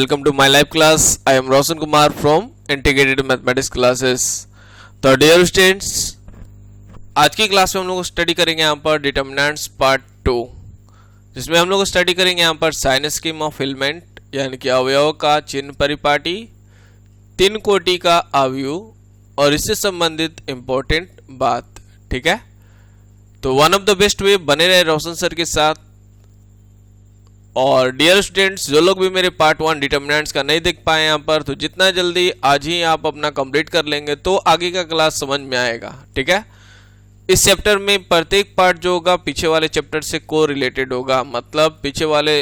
welcome to my live class. I am Roshan Kumar from Integrated Mathematics Classes. तो dear students, आज की class में हम लोग स्टडी करेंगे यहाँ पर डिटर्मिनेंट्स पार्ट 2, जिसमें हम लोग स्टडी करेंगे यहाँ पर साइन स्कीम ऑफ एलिमेंट, यानी कि अवयव का चिन्ह परिपाटी, तीन कोटि का अवयव और इससे संबंधित इंपॉर्टेंट बात। ठीक है, तो वन ऑफ द बेस्ट वे बने रहे रोशन सर के साथ। और डियर स्टूडेंट्स, जो लोग भी मेरे पार्ट 1 डिटर्मिनेंट्स का नहीं देख पाए यहाँ पर, तो जितना जल्दी आज ही आप अपना कंप्लीट कर लेंगे तो आगे का क्लास समझ में आएगा। ठीक है, इस चैप्टर में प्रत्येक पार्ट जो होगा पीछे वाले चैप्टर से को रिलेटेड होगा, मतलब पीछे वाले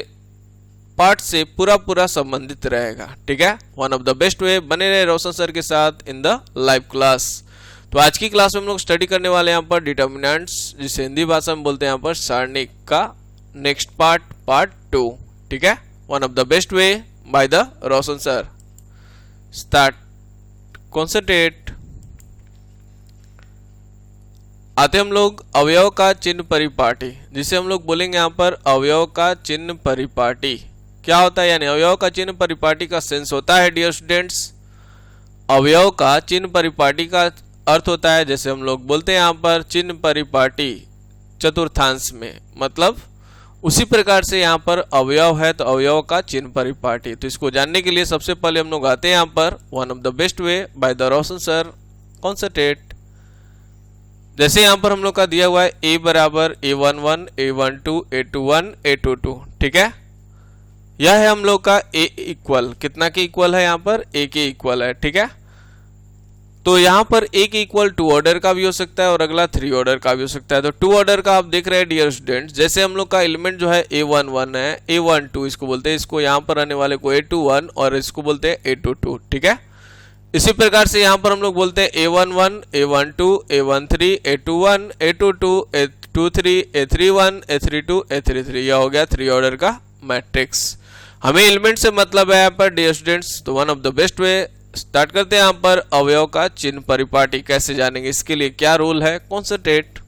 पार्ट से पूरा संबंधित रहेगा। ठीक है, वन ऑफ द बेस्ट वे बने रहे रोशन सर के साथ इन द लाइव क्लास। तो आज की क्लास में हम लोग स्टडी करने वाले यहाँ पर डिटर्मिनेंट्स, जिसे हिंदी भाषा में बोलते हैं यहाँ पर सारणिक का नेक्स्ट पार्ट 2। ठीक है, one of the best way by the Roshan sir. Start, concentrate. आते हम लोग अवयव का चिन्ह परिपाटी, जिसे हम लोग बोलेंगे यहाँ पर अवयव का चिन्ह परिपाटी। क्या होता है, यानी अवयव का चिन्ह परिपाटी का सेंस होता है डियर स्टूडेंट्स, अवयव का चिन्ह परिपाटी का अर्थ होता है, जैसे हम लोग बोलते हैं यहाँ पर चिन्ह परिपाटी चतुर्थांश में, मतलब उसी प्रकार से यहाँ पर अवयव है तो अवयव का चिन्ह परिपाटी। तो इसको जानने के लिए सबसे पहले हम लोग आते हैं यहाँ पर one of the best way by the Roshan sir, concentrate. जैसे यहाँ पर हम लोग का दिया हुआ है a बराबर a11 a12 a21 a22। ठीक है, यह है हम लोग का a इक्वल, कितना के इक्वल है, यहाँ पर a के इक्वल है। ठीक है, तो यहाँ पर a के इक्वल 2 ऑर्डर का भी हो सकता है और अगला 3 ऑर्डर का भी हो सकता है। तो 2 ऑर्डर का आप देख रहे हैं डियर स्टूडेंट्स, जैसे हम लोग का एलिमेंट जो है a11 है, a12 इसको बोलते हैं, इसको यहाँ पर आने वाले को a21 और इसको बोलते हैं a22। ठीक है, इसी प्रकार से यहाँ पर हम लोग बोलते हैं a11 a12 a13 a21 a22 a23 a31 a32 a33। यह हो गया 3 ऑर्डर का मैट्रिक्स। हमें एलिमेंट से मतलब है यहाँ पर डियर स्टूडेंट्स, तो one of the best way start करते हैं यहाँ पर अवयव का चिन्ह परिपाटी कैसे जानेंगे, इसके लिए क्या रूल है, कॉन्सेंट्रेट।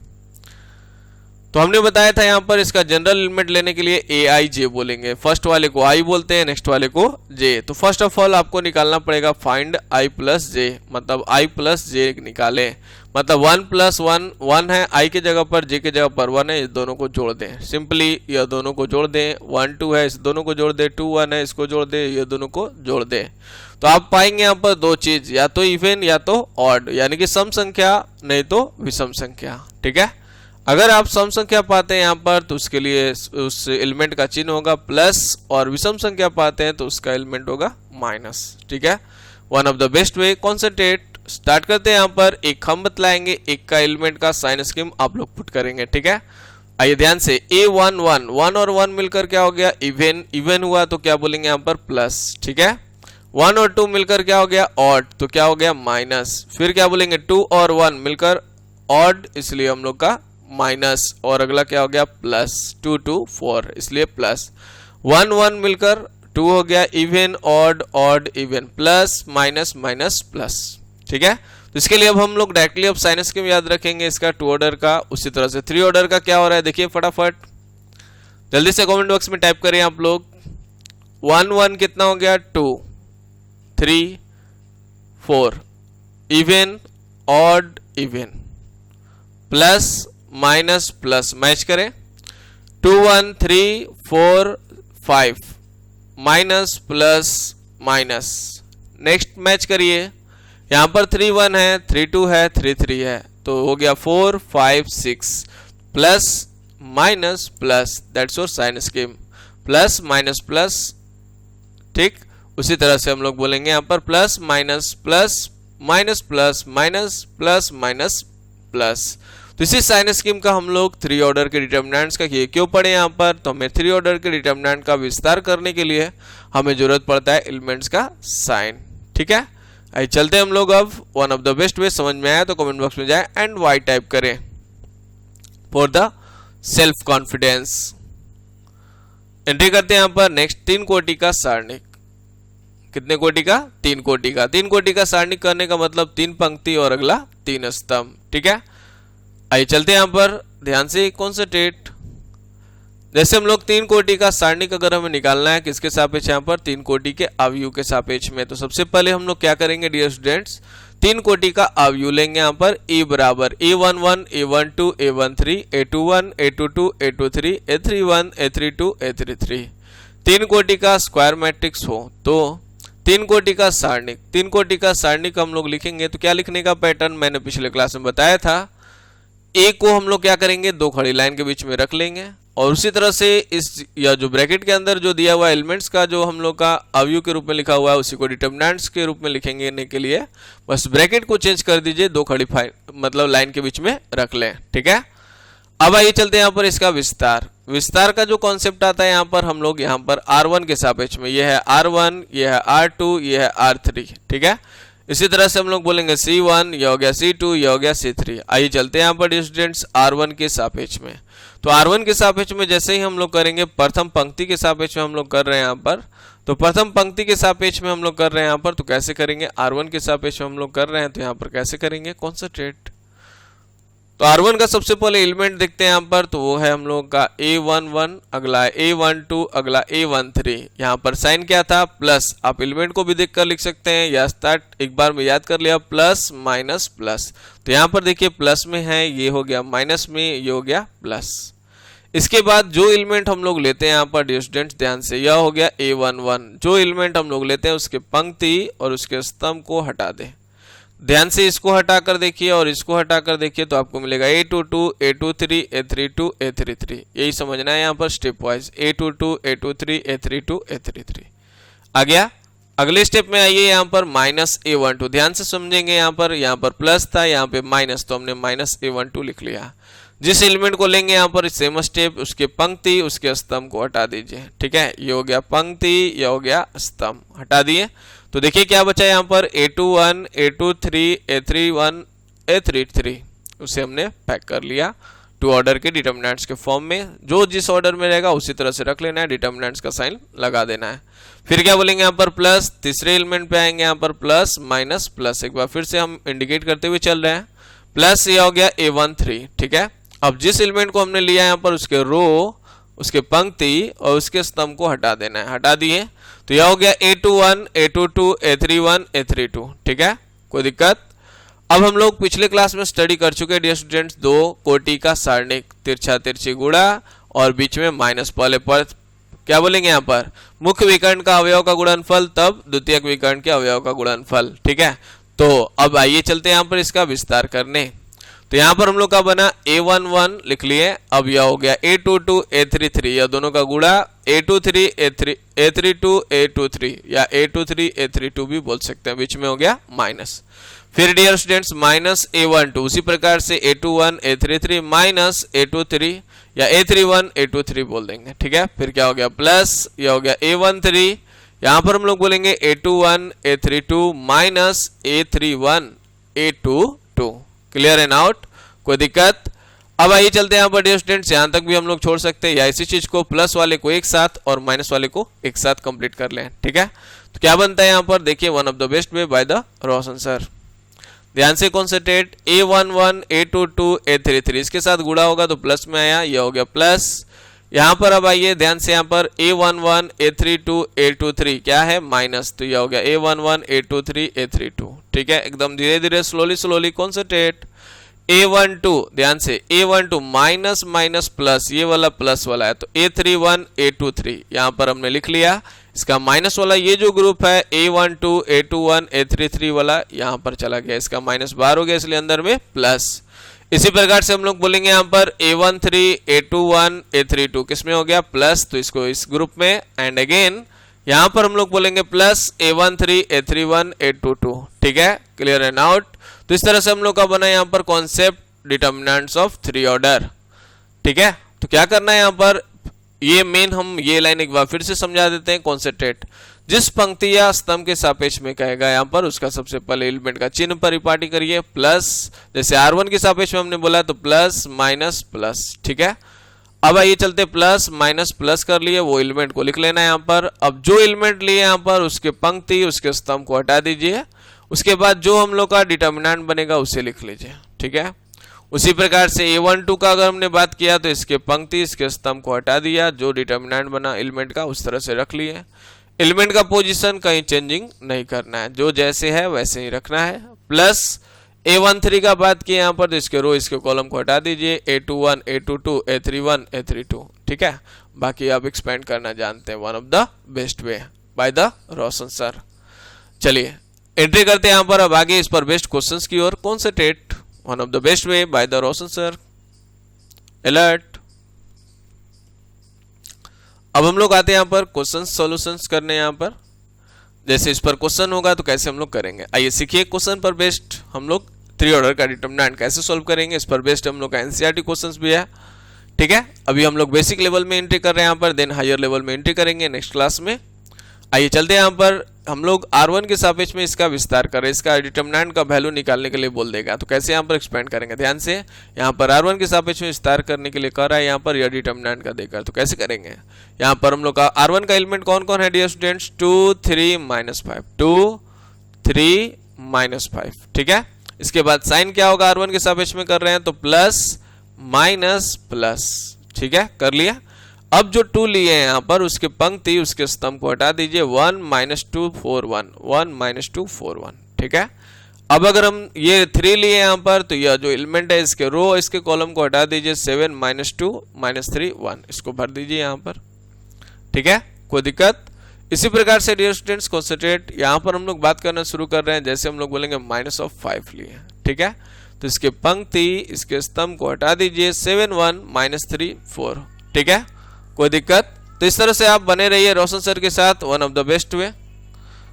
तो हमने बताया था यहाँ पर इसका जनरल एलिमेंट लेने के लिए ए आई जे बोलेंगे, फर्स्ट वाले को आई बोलते हैं, नेक्स्ट वाले को जे। तो फर्स्ट ऑफ ऑल आपको निकालना पड़ेगा फाइंड आई प्लस जे, मतलब आई प्लस जे निकालें, मतलब 1 प्लस 1 1 है, आई के जगह पर जे के जगह पर 1 है, इस दोनों को जोड़ दें। सिंपली यह दोनों को जोड़ दें, 1 2 है, इस दोनों को जोड़ दें, 2 1 है, इसको जोड़ दें, ये दोनों को जोड़ दें। तो आप पाएंगे यहाँ पर दो चीज, या तो इवन या तो ऑड, यानी कि सम संख्या नहीं तो विषम संख्या। ठीक है, अगर आप सम संख्या पाते हैं यहाँ पर तो उसके लिए उस एलिमेंट का चिन्ह होगा प्लस, और विषम संख्या पाते हैं तो उसका एलिमेंट होगा माइनस। ठीक है, one of the best way, concentrate. Start करते हैं यहाँ पर, एक हम बतलाएंगे, एक का एलिमेंट का साइन स्कीम आप लोग पुट करेंगे। ठीक है, आइए ध्यान से, a11 1 और 1 मिलकर क्या हो गया, इवन हुआ, तो क्या बोलेंगे यहाँ पर प्लस। ठीक है, 1 और 2 मिलकर क्या हो गया, ऑड, तो क्या हो गया माइनस। फिर क्या बोलेंगे, 2 और 1 मिलकर ऑड, इसलिए हम लोग का माइनस, और अगला क्या हो गया प्लस, 2 2 4 इसलिए प्लस। 1 1 मिलकर 2 हो गया, even odd odd even, plus minus minus plus. ठीक है, तो इसके लिए अब हम लोग डायरेक्टली अब साइन स्कीम याद रखेंगे इसका 2 ऑर्डर का। उसी तरह से 3 ऑर्डर का क्या हो रहा है देखिए फटाफट, जल्दी से कमेंट बॉक्स में टाइप करें आप लोग। 1 1 कितना हो गया, 2 3 4, even odd even, plus minus plus, match करें, 2 1 3 4 5, minus plus minus, next match करिए, यहाँ पर 3 1 है, 3 2 है, 3 3 है, तो हो गया 4 5 6, plus minus plus, that's your sign scheme, plus minus plus. ठीक, उसी तरह से हम लोग बोलेंगे यहाँ पर plus minus plus minus plus minus plus minus plus. तो इसी साइन स्कीम का हम लोग 3 ऑर्डर के डिटर्मिनेंट्स का किए क्यों पढ़े यहाँ पर, तो हमें 3 ऑर्डर के डिटर्मिनेंट का विस्तार करने के लिए हमें जरूरत पड़ता है एलिमेंट्स का साइन। ठीक है, आइए चलते हम लोग अब वन ऑफ द बेस्ट वे, समझ में आया तो कमेंट बॉक्स में जाए एंड वाई टाइप करें for the self confidence. Entry करते हैं यहाँ पर नेक्स्ट 3 कोटि का सारणिक। कितने कोटि का, 3 कोटि का। 3 कोटि का सारणिक करने का मतलब 3 पंक्ति और अगला 3 स्तंभ। ठीक है, आइए चलते हैं यहाँ पर ध्यान से, कॉन्सेंट्रेट। जैसे हम लोग तीन कोटि का सारणिक अगर हमें निकालना है किसके सापेक्ष, यहाँ पर तीन कोटि के अवयव के सापेक्ष में, तो सबसे पहले हम लोग क्या करेंगे डियर स्टूडेंट्स, तीन कोटि का अवयव लेंगे यहाँ पर E बराबर A11 A12 A13 A21 A22 A23 A31 A32 A33। तीन कोटि का स्क्वायर मैट्रिक्स हो तो तीन कोटि का सारणिक, तीन कोटि का सारणिक हम लोग लिखेंगे तो क्या लिखने का पैटर्न मैंने पिछले क्लास में बताया था, ए को हम लोग क्या करेंगे दो खड़ी लाइन के बीच में रख लेंगे और उसी तरह से इस या जो ब्रैकेट के अंदर जो दिया हुआ एलिमेंट्स का जो हम लोग का अवयव के रूप में लिखा हुआ है उसी को डिटरमिनेंट्स के रूप में लिखेंगे के लिए बस ब्रैकेट को चेंज कर दीजिए, दो खड़ी मतलब लाइन के बीच में रख लें, ठीक है। अब आइए चलते हैं यहाँ पर इसका विस्तार, विस्तार का जो कॉन्सेप्ट आता है यहाँ पर हम लोग यहाँ पर R1 के सापेक्ष में, ये है R1, ये है R2, ये है R3, ठीक है। इसी तरह से हम लोग बोलेंगे C1, ये हो गया C2, ये हो गया C3। आइए चलते हैं यहाँ पर स्टूडेंट्स R1 के सापेक्ष में, तो R1 के सापेक्ष में जैसे ही हम लोग करेंगे प्रथम पंक्ति के सापेक्ष में हम लोग कर रहे हैं यहाँ पर, तो प्रथम पंक्ति के सापेक्ष में हम लोग कर रहे हैं यहाँ पर, तो कैसे करेंगे, R1 के सापेक्ष में हम लोग कर रहे हैं तो यहाँ पर कैसे करेंगे, कॉन्सेंट्रेट। तो R1 का सबसे पहले एलिमेंट देखते हैं यहाँ पर, तो वो है हम लोग का A11, अगला है A12, अगला A13। यहाँ पर साइन क्या था प्लस, आप एलिमेंट को भी देख कर लिख सकते हैं या स्टार्ट एक बार में याद कर लिया प्लस माइनस प्लस, तो यहाँ पर देखिए प्लस में है, ये हो गया माइनस में, ये हो गया प्लस। इसके बाद जो एलिमेंट हम लोग लेते हैं यहाँ पर डियर स्टूडेंट्स ध्यान से, यह हो गया A11, जो एलिमेंट हम लोग लेते हैं उसके पंक्ति और उसके स्तंभ को हटा दें, ध्यान से इसको हटाकर देखिए और इसको हटाकर देखिए तो आपको मिलेगा A22 A23 A32 A33, यही समझना है यहाँ पर step wise, A22 A23 A32 A33। आ गया, अगले स्टेप में आइए यहाँ पर माइनस A12, ध्यान से समझेंगे, यहाँ पर प्लस था, यहाँ पे माइनस, तो हमने माइनस A12 लिख लिया। जिस एलिमेंट को लेंगे यहाँ पर सेम स्टेप, उसके पंक्ति उसके स्तंभ को हटा दीजिए, ठीक है। ये हो गया पंक्ति, ये हो गया स्तंभ, हटा दिए तो देखिए क्या बचा यहाँ पर A21 A23 A31 A33, उसे हमने पैक कर लिया टू ऑर्डर के डिटरमिनेंट्स के फॉर्म में, जो जिस ऑर्डर में रहेगा उसी तरह से रख लेना है, डिटरमिनेंट्स का साइन लगा देना है। फिर क्या बोलेंगे यहाँ पर प्लस, तीसरे एलिमेंट पे आएंगे यहाँ पर प्लस माइनस प्लस, एक बार फिर से हम इंडिकेट करते हुए चल रहे हैं, प्लस ये हो गया A13, ठीक है। अब जिस एलिमेंट को हमने लिया यहाँ पर उसके रो उसके पंक्ति और उसके स्तंभ को हटा देना है, हटा दिए तो यह हो गया A21 A22 A31 A32, ठीक है, कोई दिक्कत। अब हम लोग पिछले क्लास में स्टडी कर चुके हैं डियर स्टूडेंट्स, दो कोटि का सारणिक, तिरछा तिरछी गुणा और बीच में माइनस, पहले पर क्या बोलेंगे यहाँ पर मुख्य विकर्ण का अवयव का गुणनफल तब द्वितीयक विकर्ण के अवयव का गुणनफल, ठीक है। तो अब आइए चलते हैं यहाँ पर इसका विस्तार करने, तो यहाँ पर हम लोग का बना A11 लिख लिए, अब यह हो गया A22 A33, यह दोनों का गुणा A23 A32 A23 या A23 A32 भी बोल सकते हैं, बीच में हो गया माइनस। फिर डियर स्टूडेंट्स माइनस A12, उसी प्रकार से A21 A33 माइनस A23 या A31 A23 बोल देंगे, ठीक है। फिर क्या हो गया प्लस, यह हो गया A13, यहाँ पर हम लोग बोलेंगे A21 A32 minus A31 A22, clear and out, कोई दिक्कत। अब आइए चलते हैं यहाँ पर डियर स्टूडेंट्स, यहाँ तक भी हम लोग छोड़ सकते हैं या इसी चीज को प्लस वाले को एक साथ और माइनस वाले को एक साथ कंप्लीट कर लें, ठीक है। तो क्या बनता है यहाँ पर देखिए, one of the best way by the Roshan sir, ध्यान से कॉन्सेंट्रेट, A11 A22 A33 इसके साथ गुणा होगा तो प्लस में आया, ये हो गया प्लस। यहाँ पर अब आइए ध्यान से, यहाँ पर A11 A32 A23 क्या है माइनस, तो यह हो गया A11 A23 A32, ठीक है। एकदम धीरे धीरे स्लोली कॉन्सेंट्रेट, A12 ध्यान से A12 माइनस माइनस प्लस, ये वाला प्लस वाला है तो A31 A23 यहाँ पर हमने लिख लिया, इसका माइनस वाला ये जो ग्रुप है A12 A21 A33 वाला यहाँ पर चला गया, इसका माइनस बाहर हो गया इसलिए अंदर में प्लस। इसी प्रकार से हम लोग बोलेंगे यहाँ पर A13 A21 A32 किसमें हो गया प्लस, तो इसको इस ग्रुप में, एंड अगेन यहाँ पर हम लोग बोलेंगे प्लस A13 A31 A22, ठीक है, क्लियर एंड आउट। तो इस तरह से हम लोग का बना यहाँ पर concept determinants of three order, ठीक है। तो क्या करना है यहाँ पर, ये मेन हम ये लाइन एक बार फिर से समझा देते हैं, कॉन्सेंट्रेट, जिस पंक्ति या स्तंभ के सापेक्ष में कहेगा यहाँ पर उसका सबसे पहले एलिमेंट का चिन्ह परिपाटी करिए, प्लस, जैसे R1 के सापेक्ष में हमने बोला तो प्लस माइनस प्लस, ठीक है। अब आइए चलते प्लस माइनस प्लस कर लिए, वो एलिमेंट को लिख लेना है यहाँ पर। अब जो एलिमेंट लिए यहाँ पर उसके पंक्ति उसके स्तंभ को हटा दीजिए, उसके बाद जो हम लोग का डिटरमिनेंट बनेगा उसे लिख लीजिए, ठीक है। उसी प्रकार से A12 का अगर हमने बात किया तो इसके पंक्ति इसके स्तंभ को हटा दिया, जो डिटर्मिनेंट बना एलिमेंट का उस तरह से रख लिए। एलिमेंट का पोजीशन कहीं चेंजिंग नहीं करना है, जो जैसे है वैसे ही रखना है। प्लस A13 का बात किया यहाँ पर तो इसके रो इसके कॉलम को हटा दीजिए, A21, A22, A31, A32, ठीक है। बाकी आप एक्सपेंड करना जानते हैं, one of the best way by the Roshan sir. चलिए एंट्री करते हैं यहाँ पर अब आगे इस पर बेस्ट क्वेश्चंस की ओर। Concentrate one of the best way by the Roshan sir. Alert. अब हम लोग आते हैं यहाँ पर क्वेश्चन सॉल्यूशंस करने। यहाँ पर जैसे इस पर क्वेश्चन होगा तो कैसे हम लोग करेंगे, आइए सीखिए। क्वेश्चन पर बेस्ड हम लोग 3 ऑर्डर का डिटर्मिनेंट कैसे सॉल्व करेंगे, इस पर बेस्ड हम लोग का एनसीईआरटी क्वेश्चंस भी है, ठीक है। अभी हम लोग बेसिक लेवल में एंट्री कर रहे हैं यहाँ पर, देन हायर लेवल में एंट्री करेंगे नेक्स्ट क्लास में। आइए चलते हैं यहाँ पर हम लोग R1 के सापेक्ष में इसका विस्तार करें, इसका डिटर्मिनेंट का वैल्यू निकालने के लिए बोल देगा, तो कैसे यहाँ पर एक्सपेंड करेंगे। ध्यान से यहाँ पर R1 के सापेक्ष में विस्तार करने के लिए कह रहा है, यहाँ पर यह डिटर्मिनेंट का देगा, तो कैसे करेंगे। यहाँ पर हम लोग का R1 का एलिमेंट कौन कौन है डियर स्टूडेंट्स, 2 3 -5, 2 3 -5, ठीक है। इसके बाद साइन क्या होगा, R1 के सापेक्ष में कर रहे हैं तो प्लस माइनस प्लस, ठीक है, कर लिया। अब जो 2 लिए हैं यहाँ पर उसके पंक्ति उसके स्तंभ को हटा दीजिए, 1 - 2 4 1, 1 - 2 4 1, ठीक है। अब अगर हम ये 3 लिए यहाँ पर तो यह जो एलिमेंट है इसके रो इसके कॉलम को हटा दीजिए, 7 - 2 -3 1, इसको भर दीजिए यहाँ पर, ठीक है, कोई दिक्कत। इसी प्रकार से डियर स्टूडेंट्स कॉन्सेंट्रेट, यहाँ पर हम लोग बात करना शुरू कर रहे हैं, जैसे हम लोग बोलेंगे -5 लिए, ठीक है, तो इसके पंक्ति इसके स्तंभ को हटा दीजिए, 7 1 -3 4, ठीक है, कोई दिक्कत। तो इस तरह से आप बने रहिए रोशन सर के साथ, one of the best way.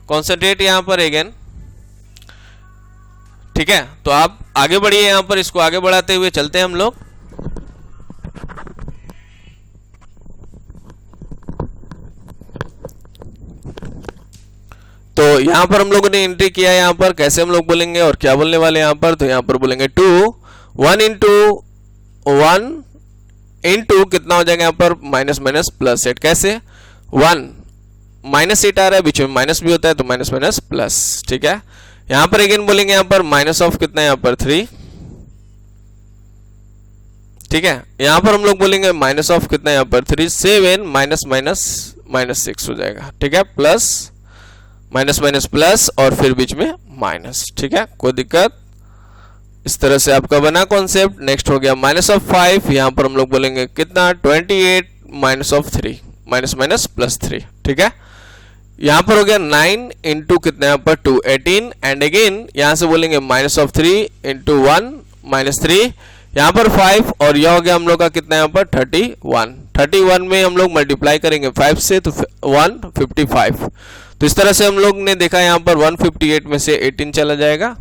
Concentrate यहाँ पर अगेन, ठीक है। तो आप आगे बढ़िए यहाँ पर, इसको आगे बढ़ाते हुए चलते हैं हम लोग। तो यहाँ पर हम लोगों ने एंट्री किया, यहाँ पर कैसे हम लोग बोलेंगे और क्या बोलने वाले यहाँ पर, तो यहाँ पर बोलेंगे 2 1 × 1 इनटू कितना हो जाएगा यहाँ पर माइनस माइनस प्लस 8, कैसे 1 -8 आ रहा है, बीच में माइनस भी होता है तो माइनस माइनस प्लस, ठीक है। यहाँ पर अगेन बोलेंगे यहाँ पर माइनस ऑफ कितना है यहाँ पर 3, ठीक है। यहाँ पर हम लोग बोलेंगे माइनस ऑफ कितना है यहाँ पर 3, 7 -6 हो जाएगा, ठीक है, प्लस माइनस माइनस प्लस और फिर बीच में माइनस, ठीक है, कोई दिक्कत। इस तरह से आपका बना कॉन्सेप्ट। नेक्स्ट हो गया -5, यहाँ पर हम लोग बोलेंगे कितना 28 -3 माइनस माइनस प्लस 3, ठीक है। यहाँ पर हो गया 9 × कितना यहाँ पर 2 18, एंड अगेन यहाँ से बोलेंगे -3 × 1 -3, यहाँ पर 5 और यह हो गया हम लोग का कितना यहाँ पर 31 में हम लोग मल्टीप्लाई करेंगे 5 से तो 155। तो इस तरह से हम लोग ने देखा यहाँ पर 158 में से 18 चला जाएगा,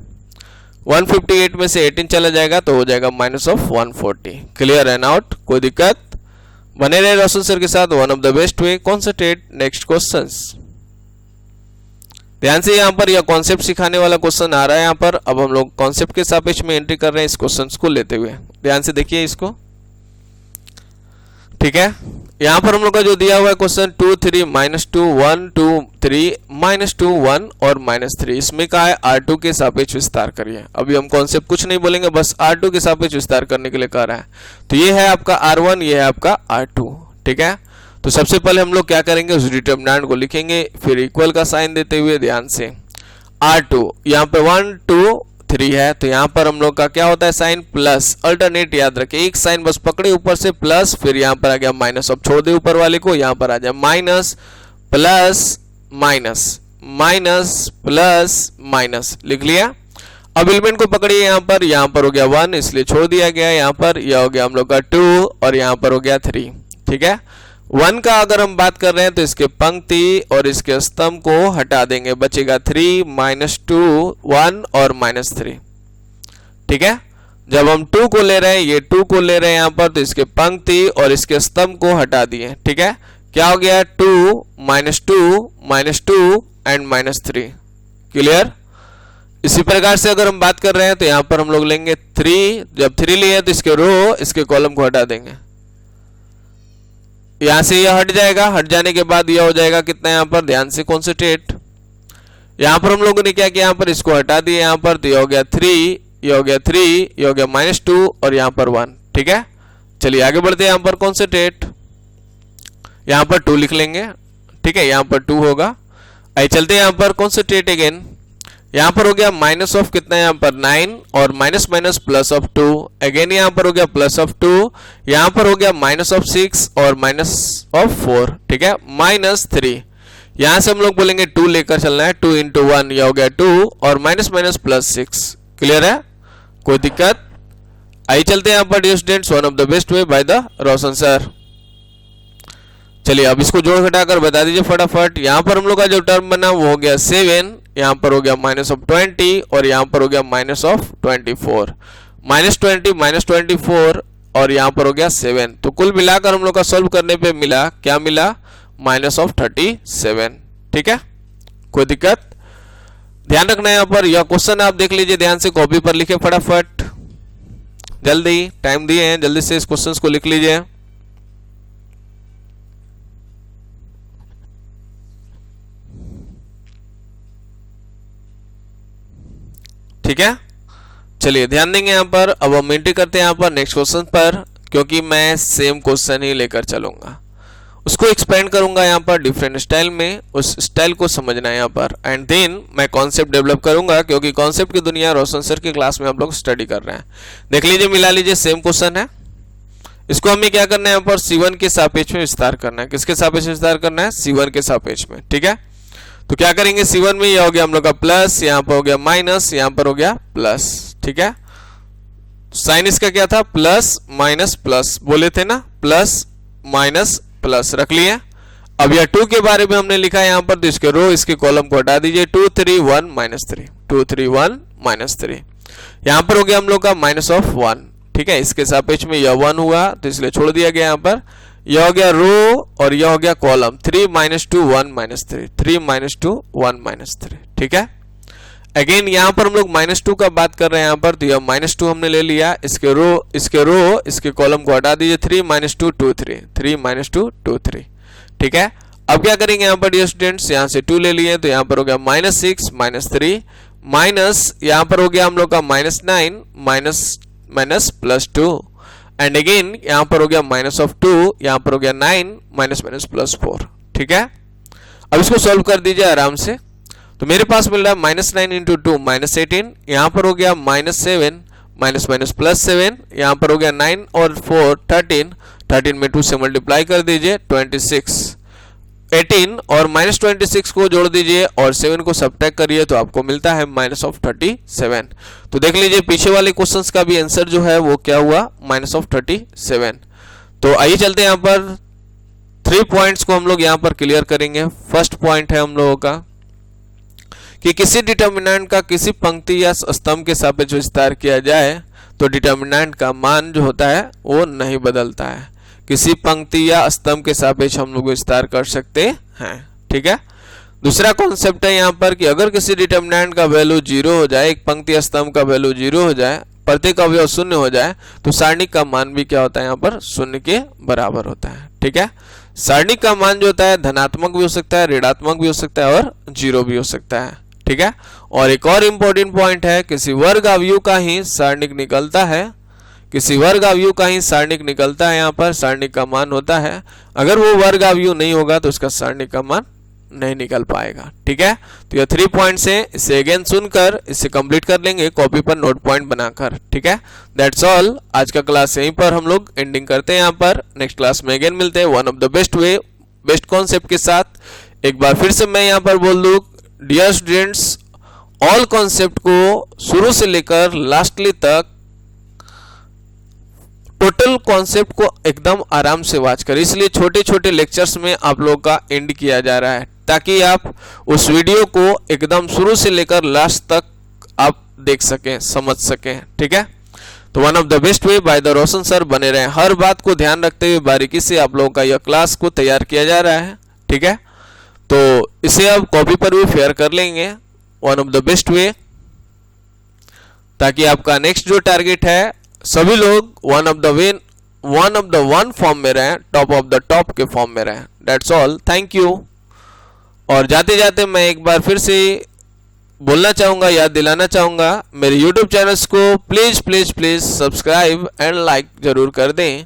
158 में से 18 चला जाएगा तो हो जाएगा -140। क्लियर एंड आउट, कोई दिक्कत। बने रहे रोशन सर के साथ, one of the best way. Concentrate next questions. ध्यान से यहाँ पर यह कॉन्सेप्ट सिखाने वाला क्वेश्चन आ रहा है यहाँ पर। अब हम लोग कॉन्सेप्ट के सापेक्ष में एंट्री कर रहे हैं इस क्वेश्चन को लेते हुए, ध्यान से देखिए इसको, ठीक है। यहाँ पर हम लोग का जो दिया हुआ है क्वेश्चन 2 3 -2 1 2 3 -2 1 और -3, इसमें कहा है R2 के सापेक्ष विस्तार करिए। अभी हम कॉन्सेप्ट कुछ नहीं बोलेंगे, बस R2 के सापेक्ष विस्तार करने के लिए कह रहा है। तो ये है आपका R1, ये है आपका R2, ठीक है। तो सबसे पहले हम लोग क्या करेंगे, उस डिटर्मिनेंट को लिखेंगे, फिर इक्वल का साइन देते हुए ध्यान से R2 यहाँ पे 1 2 3 है, तो यहाँ पर हम लोग का क्या होता है साइन प्लस, अल्टरनेट याद रखें, एक साइन बस पकड़े ऊपर से प्लस, फिर यहाँ पर आ गया माइनस, अब छोड़ दे ऊपर वाले को, यहाँ पर आ जाए minus plus minus minus plus minus, लिख लिया। अब एलिमेंट को पकड़िए यहाँ पर हो गया 1 इसलिए छोड़ दिया गया, यहाँ पर यह हो गया हम लोग का 2 और यहाँ पर हो गया 3, ठीक है। 1 का अगर हम बात कर रहे हैं तो इसके पंक्ति और इसके स्तंभ को हटा देंगे, बचेगा 3 -2 1 और -3, ठीक है। जब हम 2 को ले रहे हैं, ये 2 को ले रहे हैं यहाँ पर, तो इसके पंक्ति और इसके स्तंभ को हटा दिए, ठीक है। क्या हो गया 2 -2 एंड -3, क्लियर। इसी प्रकार से अगर हम बात कर रहे हैं तो यहाँ पर हम लोग लेंगे 3, जब 3 लिए तो इसके रो इसके कॉलम को हटा देंगे, यहां से यह हट जाएगा, हट जाने के बाद यह हो जाएगा कितना यहाँ पर, ध्यान से कॉन्सेंट्रेट। यहाँ पर हम लोगों ने क्या किया, यहाँ पर इसको हटा दिया, यहाँ पर तो यह हो गया 3 ये हो गया 3, ये हो गया -2 और यहाँ पर 1। ठीक है, चलिए आगे बढ़ते हैं। यहाँ पर कॉन्सेंट्रेट, यहाँ पर 2 लिख लेंगे। ठीक है, यहाँ पर 2 होगा। आइए चलते हैं यहाँ पर कॉन्सेंट्रेट अगेन। यहाँ पर हो गया माइनस ऑफ कितना है यहाँ पर 9 और minus minus plus of 2। Again यहाँ पर हो गया प्लस ऑफ 2, यहाँ पर हो गया माइनस ऑफ 6 और माइनस ऑफ 4। ठीक है, -3। यहाँ से हम लोग बोलेंगे 2 लेकर चलना है, 2 into 1 यह हो गया 2 और माइनस माइनस प्लस 6। क्लियर है, कोई दिक्कत? आइए चलते हैं यहाँ पर dear students, one of the best way by the Roshan sir. चलिए अब इसको जोड़ घटाकर बता दीजिए फटाफट। यहाँ पर हम लोग का जो टर्म बना वो हो गया 7, यहाँ पर हो गया -20 और यहाँ पर हो गया -24। -20 -24 और यहाँ पर हो गया 7। तो कुल मिलाकर हम लोग का सॉल्व करने पे मिला, क्या मिला? -37। ठीक है, कोई दिक्कत? ध्यान रखना है यहाँ पर, यह क्वेश्चन आप देख लीजिए ध्यान से, कॉपी पर लिखे फटाफट, जल्दी, टाइम दिए हैं, जल्दी से इस क्वेश्चन को लिख लीजिए। ठीक है, चलिए ध्यान देंगे यहाँ पर। अब हम एंट्री करते हैं यहाँ पर नेक्स्ट क्वेश्चन पर, क्योंकि मैं सेम क्वेश्चन ही लेकर चलूंगा, उसको एक्सपेंड करूंगा यहाँ पर डिफरेंट स्टाइल में, उस स्टाइल को समझना है यहाँ पर, एंड देन मैं कॉन्सेप्ट डेवलप करूंगा, क्योंकि कॉन्सेप्ट की दुनिया रोशन सर की क्लास में आप लोग स्टडी कर रहे हैं। देख लीजिए, मिला लीजिए, सेम क्वेश्चन है। इसको हमें क्या करना है यहाँ पर? C1 के सापेक्ष में विस्तार करना है। किसके सापेक्ष विस्तार करना है? C1 के सापेक्ष में। ठीक है, तो क्या करेंगे? C1 में यह हो गया हम लोग का प्लस, यहाँ पर हो गया माइनस, यहाँ पर हो गया प्लस। ठीक है, साइन इसका क्या था? प्लस माइनस प्लस बोले थे ना, प्लस माइनस प्लस रख लिए। अब यह 2 के बारे में हमने लिखा है यहाँ पर, तो इसके रो इसके कॉलम को हटा दीजिए। 2 3 1 -3, 2 3 1 -3। यहाँ पर हो गया हम लोग का -1। ठीक है, इसके सापेक्ष में यह 1 हुआ, तो इसलिए छोड़ दिया गया यहाँ पर। यह हो गया रो और यह हो गया कॉलम। 3 -2 1 -3, 3 -2 1 -3। ठीक है, अगेन यहाँ पर हम लोग -2 का बात कर रहे हैं यहाँ पर, तो यह -2 हमने ले लिया। इसके रो इसके कॉलम को हटा दीजिए। 3 -2 2 3, 3 -2 2 3। ठीक है, अब क्या करेंगे यहाँ पर डियर स्टूडेंट्स? यहाँ से 2 ले लिए, तो यहाँ पर हो गया -6 -3 माइनस, यहाँ पर हो गया हम लोग का -9 माइनस प्लस 2, एंड अगेन यहाँ पर हो गया -2, यहाँ पर हो गया 9 माइनस प्लस 4। ठीक है, अब इसको सॉल्व कर दीजिए आराम से। तो मेरे पास मिल रहा है -9 × 2 -18, यहाँ पर हो गया -7 माइनस प्लस 7, यहाँ पर हो गया 9 और 4 13, 13 में 2 से मल्टीप्लाई कर दीजिए 26, 18 और -26 को जोड़ दीजिए और 7 को सब्ट्रैक्ट करिए, तो आपको मिलता है -37। तो देख लीजिए पीछे वाले क्वेश्चंस का भी आंसर जो है वो क्या हुआ? -37। तो आइए चलते हैं यहाँ पर 3 पॉइंट्स को हम लोग यहाँ पर क्लियर करेंगे। फर्स्ट पॉइंट है हम लोगों का कि किसी डिटर्मिनेंट का किसी पंक्ति या स्तंभ के सापेक्ष विस्तार किया जाए तो डिटर्मिनेंट का मान जो होता है वो नहीं बदलता है। किसी पंक्ति या स्तंभ के सापेक्ष हम लोग विस्तार कर सकते हैं। ठीक है, दूसरा कॉन्सेप्ट है यहाँ पर कि अगर किसी डिटर्मिनेंट का वैल्यू 0 हो जाए, एक पंक्ति या स्तंभ का वैल्यू 0 हो जाए, प्रत्येक अवयव 0 हो जाए, तो सारणिक का मान भी क्या होता है यहाँ पर? 0 के बराबर होता है। ठीक है, सारणिक का मान जो होता है धनात्मक भी हो सकता है, ऋणात्मक भी हो सकता है और 0 भी हो सकता है। ठीक है, और एक और इंपॉर्टेंट पॉइंट है, किसी वर्ग अवयव का ही सारणिक निकलता है, किसी वर्ग अवयव का ही सारणिक निकलता है। यहाँ पर सारणिक का मान होता है, अगर वो वर्ग अवयव नहीं होगा तो इसका सारणिक का मान नहीं निकल पाएगा। ठीक है, तो ये 3 पॉइंट्स हैं, इसे अगेन सुनकर इसे कंप्लीट कर लेंगे कॉपी पर नोट पॉइंट बनाकर। ठीक है, दैट्स ऑल। आज का क्लास यहीं पर हम लोग एंडिंग करते हैं। यहाँ पर नेक्स्ट क्लास में अगेन मिलते हैं one of the best way, best concept के साथ। एक बार फिर से मैं यहाँ पर बोल दूं, डियर स्टूडेंट्स, ऑल कॉन्सेप्ट को शुरू से लेकर लास्टली तक टोटल कॉन्सेप्ट को एकदम आराम से वॉच करें, इसलिए छोटे छोटे लेक्चर्स में आप लोगों का एंड किया जा रहा है, ताकि आप उस वीडियो को एकदम शुरू से लेकर लास्ट तक आप देख सकें, समझ सकें। ठीक है, तो one of the best way by the Roshan sir बने रहें। हर बात को ध्यान रखते हुए बारीकी से आप लोगों का यह क्लास को तैयार किया जा रहा है। ठीक है, तो इसे अब कॉपी पर भी फेयर कर लेंगे, वन ऑफ द बेस्ट वे, ताकि आपका नेक्स्ट जो टारगेट है सभी लोग one of the one form में रहें, टॉप ऑफ द टॉप के फॉर्म में रहें। That's all, thank you. और जाते जाते मैं एक बार फिर से बोलना चाहूँगा, याद दिलाना चाहूँगा, मेरे यूट्यूब चैनल्स को please please please subscribe and like ज़रूर कर दें,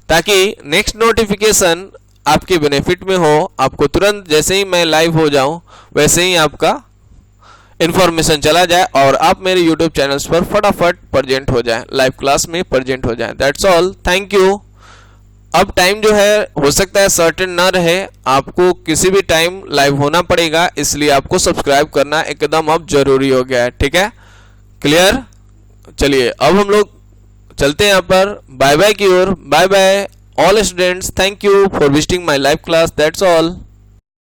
ताकि नेक्स्ट नोटिफिकेशन आपके बेनिफिट में हो। आपको तुरंत जैसे ही मैं लाइव हो जाऊं वैसे ही आपका इन्फॉर्मेशन चला जाए और आप मेरे यूट्यूब चैनल्स पर फटाफट प्रेजेंट हो जाए, लाइव क्लास में प्रेजेंट हो जाए। That's all, thank you. अब टाइम जो है हो सकता है सर्टेन ना रहे, आपको किसी भी टाइम लाइव होना पड़ेगा, इसलिए आपको सब्सक्राइब करना एकदम अब जरूरी हो गया है। ठीक है, क्लियर? चलिए अब हम लोग चलते हैं यहाँ पर बाय बाय की ओर। Bye bye all students, thank you for visiting my live class. That's all.